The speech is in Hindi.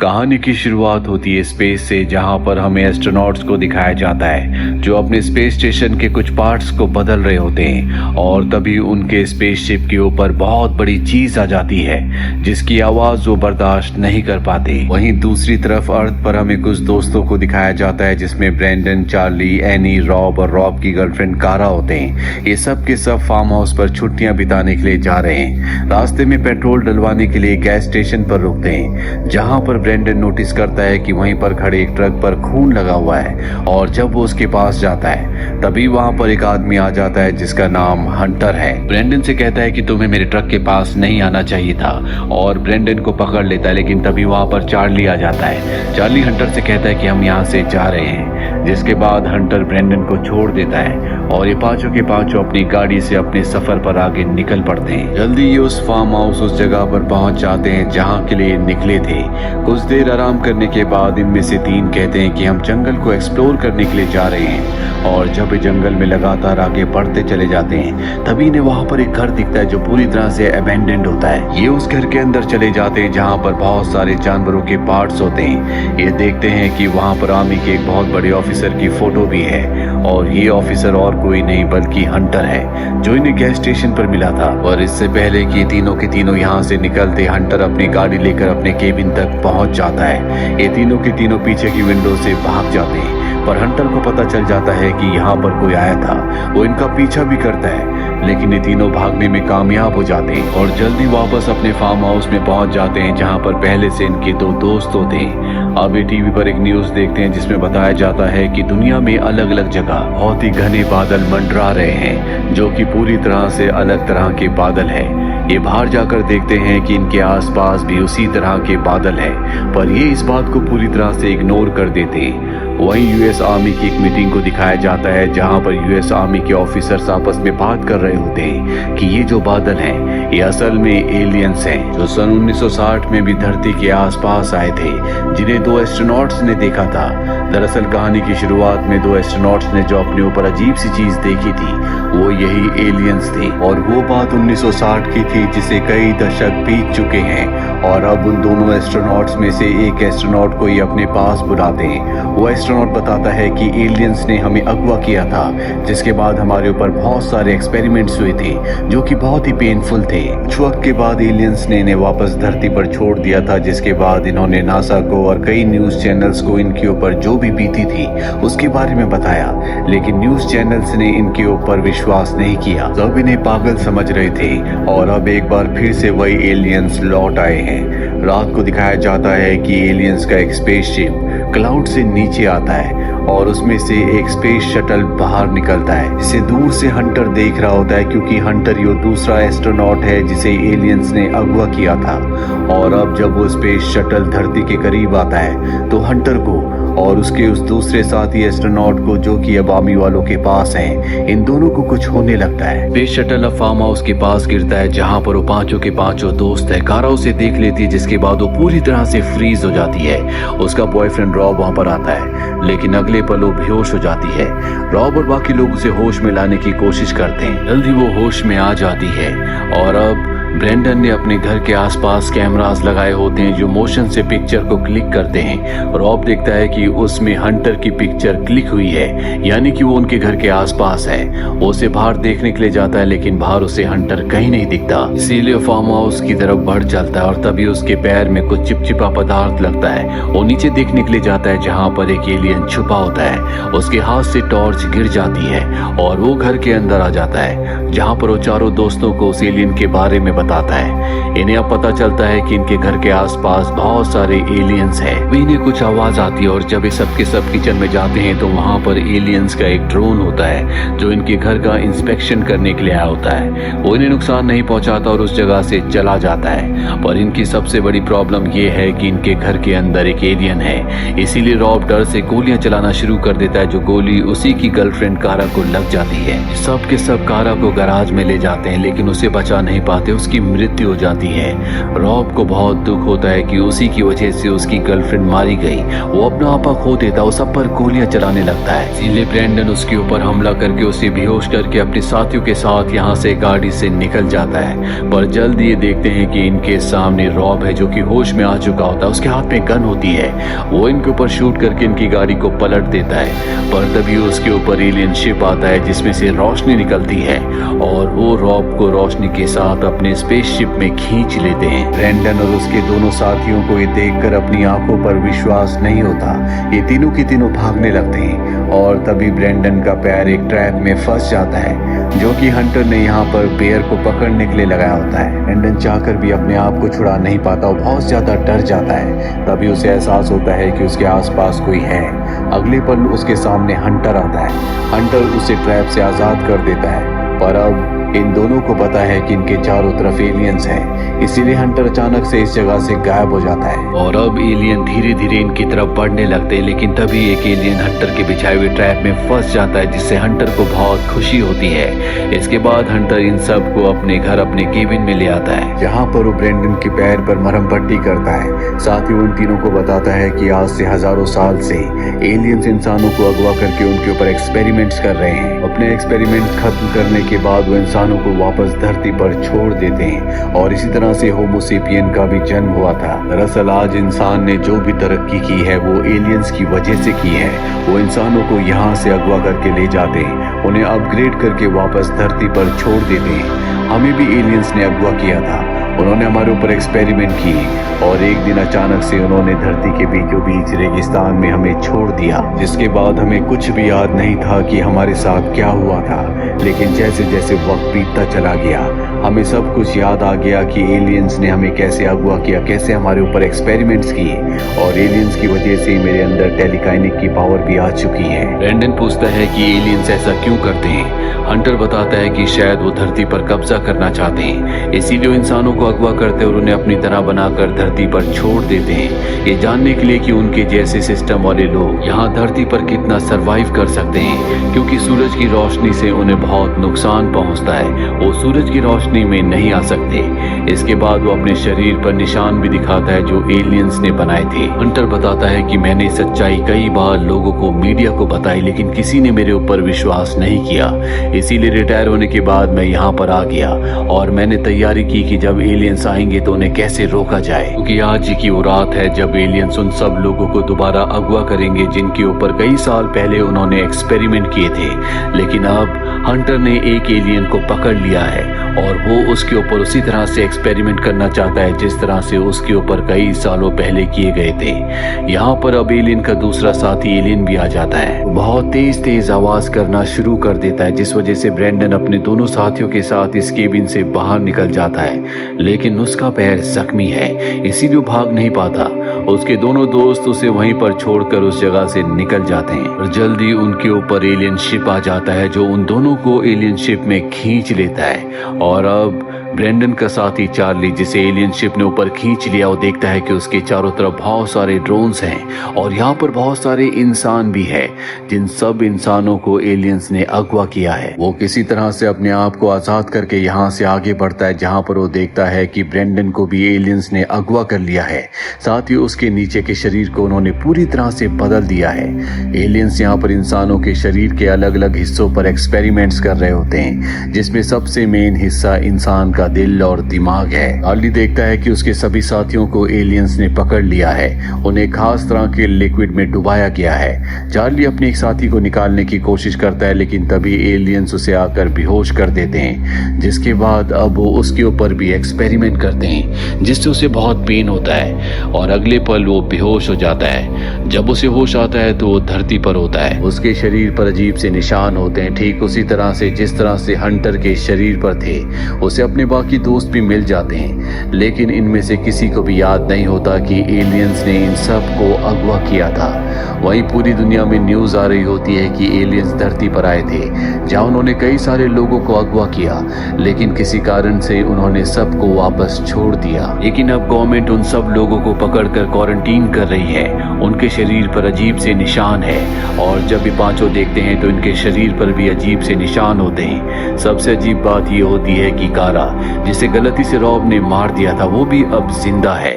कहानी की शुरुआत होती है स्पेस से, जहां पर हमें एस्ट्रोनॉट्स को दिखाया जाता है जो अपने स्पेस स्टेशन के कुछ पार्ट्स को बदल रहे होते हैं और तभी उनके स्पेसशिप के ऊपर बहुत बड़ी चीज आ जाती है जिसकी आवाज वो बर्दाश्त नहीं कर पाते। वहीं दूसरी तरफ अर्थ पर हमें कुछ दोस्तों को दिखाया जाता है जिसमें ब्रैंडन, चार्ली, एनी, रॉब और रॉब की गर्लफ्रेंड कारा होते हैं। ये सब के सब फार्म हाउस पर छुट्टियां बिताने के लिए जा रहे हैं। रास्ते में पेट्रोल डलवाने के लिए गैस स्टेशन पर रुकते हैं जहां पर ब्रैंडन नोटिस करता है कि वहीं पर खड़े एक ट्रक पर खून लगा हुआ है और जब वो उसके पास जाता है तभी वहां पर एक आदमी आ जाता है जिसका नाम हंटर है। ब्रैंडन से कहता है कि तुम्हें मेरे ट्रक के पास नहीं आना चाहिए था और ब्रैंडन को पकड़ लेता है, लेकिन तभी वहां पर चार्ली आ जाता है। चार्ली हंटर से कहता है कि हम यहाँ से जा रहे हैं, जिसके बाद हंटर ब्रैंडन को छोड़ देता है और ये पांचों के पांचों अपनी गाड़ी से अपने सफर पर आगे निकल पड़ते हैं। जल्दी ये उस फार्म हाउस उस जगह पर पहुंच जाते हैं जहां के लिए निकले थे। कुछ देर आराम करने के बाद इनमें से तीन कहते हैं कि हम जंगल को एक्सप्लोर करने के लिए जा रहे हैं और जब ये जंगल में लगातार आगे बढ़ते चले जाते हैं तभी इन्हें वहां पर एक घर दिखता है जो पूरी तरह से अबैंडन्ड होता है। ये उस घर के अंदर चले जाते हैं जहां पर बहुत सारे जानवरों के पार्ट्स होते हैं। ये देखते हैं कि वहां पर आर्मी के एक बहुत बड़े ऑफिसर की फोटो भी है और ये ऑफिसर और कोई नहीं बल्कि हंटर है जो इन्हें गैस स्टेशन पर मिला था। और इससे पहले कि तीनों के तीनों यहाँ से निकलते हंटर अपनी गाड़ी लेकर अपने केबिन तक पहुंच जाता है। ये तीनों के तीनों पीछे की विंडो से भाग जाते हैं पर हंटर को पता चल जाता है कि यहाँ पर कोई आया था। वो इनका पीछा भी करता है लेकिन ये तीनों भागने में कामयाब हो जाते हैं और जल्दी वापस अपने फार्म हाउस में पहुंच जाते हैं जहाँ पर पहले से इनके दो दोस्त होते हैं। अब ये टीवी पर एक न्यूज देखते हैं जिसमें बताया जाता है कि दुनिया में अलग अलग जगह बहुत ही घने बादल मंडरा रहे हैं जो कि पूरी तरह से अलग तरह के बादल है। ये बाहर जाकर देखते हैं कि इनके आसपास भी उसी तरह के बादल हैं पर ये इस बात को पूरी तरह से इग्नोर कर देते हैं। वहीं यूएस आर्मी की एक मीटिंग को दिखाया जाता है जहां पर यूएस आर्मी के ऑफिसर्स आपस में बात कर रहे होते हैं कि ये जो बादल हैं ये असल में एलियंस हैं जो सन 1960 में भी धरती के आसपास आए थे, जिन्हें दो एस्ट्रोनॉट्स ने देखा था। दरअसल कहानी की शुरुआत में दो एस्ट्रोनॉट्स ने जो अपने ऊपर अजीब सी चीज देखी थी वो यही एलियंस थे और वो बात 1960 की थी जिसे कई दशक बीत चुके हैं। और अब उन दोनों एस्ट्रोनॉट्स में से एक एस्ट्रोनॉट को ये अपने पास बुलाते हैं। वो एस्ट्रोनॉट बताता है कि एलियंस ने हमें अगवा किया था जिसके बाद हमारे ऊपर बहुत सारे एक्सपेरिमेंट्स हुए थे जो कि बहुत ही पेनफुल थे। कुछ वक्त के बाद एलियंस ने इन्हें वापस धरती पर छोड़ दिया था, जिसके बाद इन्होंने नासा को और कई न्यूज चैनल्स को इनके ऊपर जो भी बीती थी उसके बारे में बताया, लेकिन न्यूज चैनल्स ने इनके ऊपर विश्वास नहीं किया। सब इन्हें पागल समझ रहे थे और अब एक बार फिर से वही एलियंस लौट आए हैं। रात को दिखाया जाता है कि एलियंस का एक स्पेसशिप क्लाउड से नीचे आता है और उसमें से एक स्पेस शटल बाहर निकलता है। इसे दूर से हंटर देख रहा होता है क्योंकि हंटर यो दूसरा एस्ट्रोनॉट है जिसे एलियंस ने अगवा किया था। और अब जब वो स्पेस शटल धरती के करीब आता है तो हंटर को और उसके उस दूसरे साथी एस्ट्रोनॉट को जो कि अब आर्मी वालों के पास हैं, इन दोनों को कुछ होने लगता है। स्पेस शटल अब फार्म हाउस के पास गिरता है जहां पर वो पांचों के पांचों दोस्त है। कारा उसे देख लेती है जिसके बाद वो पूरी तरह से फ्रीज हो जाती है। उसका बॉयफ्रेंड रॉब वहां पर आता है लेकिन अगले पल वो बेहोश हो जाती है। रॉब और बाकी लोग उसे होश में लाने की कोशिश करते हैं। जल्दी वो होश में आ जाती है और अब ब्रैंडन ने अपने घर के आसपास कैमरास लगाए होते हैं जो मोशन से पिक्चर को क्लिक करते हैं। रॉब देखता है कि उसमें हंटर की पिक्चर क्लिक हुई है, यानी कि वो उनके घर के आसपास है। वो उसे बाहर देखने के लिए जाता है लेकिन बाहर उसे हंटर कहीं नहीं दिखता, इसीलिए फार्म हाउस की तरफ बढ़ चलता है और तभी उसके पैर में कुछ चिपचिपा पदार्थ लगता है। वो नीचे देखने के लिए जाता है जहाँ पर एक एलियन छुपा होता है। उसके हाथ से टॉर्च गिर जाती है और वो घर के अंदर आ जाता है जहाँ पर वो चारों दोस्तों को उस एलियन के बारे में बताता है। इन्हें अब पता चलता है कि इनके घर के आसपास बहुत सारे एलियंस हैं। वहीं इन्हें कुछ आवाज आती है और जब ये सब के सब किचन में जाते हैं तो वहां पर एलियंस का एक ड्रोन होता है जो इनके घर का इंस्पेक्शन करने के लिए आया होता है। वो इन्हें नुकसान नहीं पहुंचाता और उस जगह से चला जाता है। पर इनकी सबसे बड़ी प्रॉब्लम ये है कि इनके घर के अंदर एक एलियन है, इसीलिए रॉब डर से गोलियां चलाना शुरू कर देता है जो गोली उसी की गर्लफ्रेंड कारा को लग जाती है। सब के सब कारा को गैराज में ले जाते हैं लेकिन उसे बचा नहीं पाते। उसके उसकी मृत्यु हो जाती है। रॉब को बहुत दुख होता है कि उसी की वजह से उसकी गर्लफ्रेंड मारी गई। वो अपना आपा खो देता, वो सब पर गोलियां चलाने लगता है। इसीलिए ब्रैंडन उसके ऊपर हमला करके उसे बेहोश करके अपने साथियों के साथ यहाँ से गाड़ी से निकल जाता है। पर जल्द ये देखते हैं कि इनके सामने रॉब है जो कि होश में आ चुका होता है। उसके हाथ में गन होती है। वो इनके ऊपर शूट करके इनकी गाड़ी को पलट देता है। पर तभी उसके ऊपर एलियन शिप आता है जिसमें से रोशनी निकलती है और वो रॉब को रोशनी के साथ अपने स्पेसशिप में खींच लेते हैं। ब्रैंडन और उसके दोनों साथियों को ये देखकर अपनी आंखों पर विश्वास नहीं होता। ये तीनों की तीनों भागने लगते हैं और तभी ब्रैंडन का पैर एक ट्रैप में फंस जाता है जो कि हंटर ने यहाँ पर बेयर को पकड़ने के लिए लगाया होता है। ब्रैंडन चाहकर भी अपने आप को छुड़ा नहीं पाता, वो बहुत ज्यादा डर जाता है। तभी उसे एहसास होता है कि उसके आसपास कोई है। अगले पल उसके सामने हंटर आता है। हंटर उसे ट्रैप से आजाद कर देता है। पर अब इन दोनों को पता है कि इनके चारों तरफ एलियंस हैं, इसीलिए हंटर अचानक से इस जगह से गायब हो जाता है और अब एलियन धीरे धीरे इनकी तरफ बढ़ने लगते हैं। लेकिन तभी एक एलियन हंटर के बिछाए हुए ट्रैप में फंस जाता है जिससे हंटर को बहुत खुशी होती है। इसके बाद हंटर इन सब को अपने घर अपने केबिन में ले आता है जहाँ पर वो ब्रैंडन के पैर पर मरहम पट्टी करता है। साथ ही उन तीनों को बताता है कि आज से हजारों साल से एलियंस इंसानों को अगवा करके उनके ऊपर एक्सपेरिमेंट्स कर रहे हैं। अपने एक्सपेरिमेंट खत्म करने के बाद वो इंसानों को वापस धरती पर छोड़ देते हैं और इसी तरह से होमोसेपियन का भी जन्म हुआ था। दरअसल आज इंसान ने जो भी तरक्की की है वो एलियंस की वजह से की है। वो इंसानों को यहाँ से अगवा करके ले जाते हैं, उन्हें अपग्रेड करके वापस धरती पर छोड़ देते हैं। हमें भी एलियंस ने अगवा किया था, उन्होंने हमारे ऊपर एक्सपेरिमेंट किए और एक दिन अचानक से उन्होंने धरती के बीचों बीच रेगिस्तान में हमें छोड़ दिया, जिसके बाद हमें कुछ भी याद नहीं था कि हमारे साथ क्या हुआ था। लेकिन जैसे जैसे वक्त बीतता चला गया हमें सब कुछ याद आ गया कि एलियंस ने हमें कैसे अगवा किया, कैसे हमारे ऊपर एक्सपेरिमेंट्स किए और एलियंस की वजह से मेरे अंदर टेलीकाइनिक की पावर भी आ चुकी है। ब्रैंडन पूछता है कि एलियंस ऐसा क्यों करते हैं। हंटर बताता है कि शायद वो धरती पर कब्जा करना चाहते हैं, इसीलिए इंसानों को अगवा करते और उन्हें अपनी तरह बनाकर धरती पर छोड़ देते हैं, ये जानने के लिए कि उनके जैसे सिस्टम वाले लोग यहाँ धरती पर कितना सरवाइव कर सकते हैं। क्योंकि सूरज की रोशनी से उन्हें बहुत नुकसान पहुँचता है, वो सूरज की रोशनी में नहीं आ सकते। इसके बाद वो अपने शरीर पर निशान भी दिखाता है जो एलियंस ने बनाए थे। हंटर बताता है कि मैंने सच्चाई कई बार लोगों को, मीडिया को बताई, लेकिन किसी ने मेरे ऊपर विश्वास नहीं किया। इसीलिए रिटायर होने के बाद मैं यहाँ पर आ गया और मैंने तैयारी की कि जब एलियंस आएंगे तो उन्हें कैसे रोका जाए। क्योंकि आज की वो रात है जब एलियंस उन सब लोगों को दोबारा अगवा करेंगे जिनके ऊपर कई साल पहले उन्होंने एक्सपेरिमेंट किए थे। लेकिन अब हंटर ने एक एलियन को पकड़ लिया है और वो उसके ऊपर उसी तरह से एक्सपेरिमेंट करना चाहता है जिस तरह से उसके ऊपर कई सालों पहले किए गए थे। यहाँ पर अब एलियन का दूसरा साथी एलियन भी आ जाता है। वो बहुत तेज तेज आवाज करना शुरू कर देता है जिस वजह से ब्रैंडन अपने दोनों साथियों के साथ इस केबिन से बाहर निकल जाता है। लेकिन उसका पैर जख्मी है, इसीलिए वो भाग नहीं पाता। उसके दोनों दोस्त उसे वहीं पर छोड़कर उस जगह से निकल जाते हैं और जल्दी उनके ऊपर एलियन शिप आ जाता है जो उन दोनों को एलियन शिप में खींच लेता है। और अब ब्रैंडन का साथी चार्ली, जिसे एलियन शिप ने ऊपर खींच लिया, वो देखता है कि उसके चारों तरफ बहुत सारे ड्रोन्स हैं और यहाँ पर बहुत सारे इंसान भी हैं जिन सब इंसानों को एलियंस ने अगवा किया है। वो किसी तरह से अपने आप को आजाद करके यहाँ से आगे बढ़ता है जहाँ पर वो देखता है कि ब्रैंडन को भी एलियंस ने अगवा कर लिया है। साथ ही उसके नीचे के शरीर को उन्होंने पूरी तरह से बदल दिया है। एलियंस यहाँ पर इंसानों के शरीर के अलग अलग हिस्सों पर एक्सपेरिमेंट्स कर रहे होते हैं जिसमें सबसे मेन हिस्सा इंसान का दिल और दिमाग है। चार्ली देखता है कि उसके सभी साथियों को एलियंस ने पकड़ लिया है, उन्हें खास तरह के लिक्विड में डुबाया गया है। चार्ली अपने एक साथी को निकालने की कोशिश करता है लेकिन तभी एलियंस उसे आकर बेहोश कर देते हैं, जिसके बाद अब वो उसके ऊपर भी एक्सपेरिमेंट करते हैं जिससे उसे बहुत पेन होता है और अगले पल वो बेहोश हो जाता है। जब उसे होश आता है तो वो धरती पर होता है। उसके शरीर पर अजीब से निशान होते हैं, ठीक उसी तरह से जिस तरह से हंटर के शरीर पर थे। उसे अपने बाकी दोस्त भी मिल जाते हैं लेकिन इनमें से किसी को भी याद नहीं होता कि एलियंस ने इन सब को अगवा किया था। वहीं पूरी दुनिया में न्यूज आ रही होती है कि एलियंस धरती पर आए थे जहां उन्होंने कई सारे लोगों को अगवा किया, लेकिन किसी कारण से उन्होंने सबको वापस छोड़ दिया। लेकिन अब गवर्नमेंट उन सब लोगों को पकड़कर क्वारंटीन कर रही है। उनके शरीर पर अजीब से निशान है और जब भी पांचों देखते हैं तो इनके शरीर पर भी अजीब से निशान होते हैं। सबसे अजीब बात यह होती है कि कारा, जिसे गलती से रॉब ने मार दिया था वो भी अब जिंदा है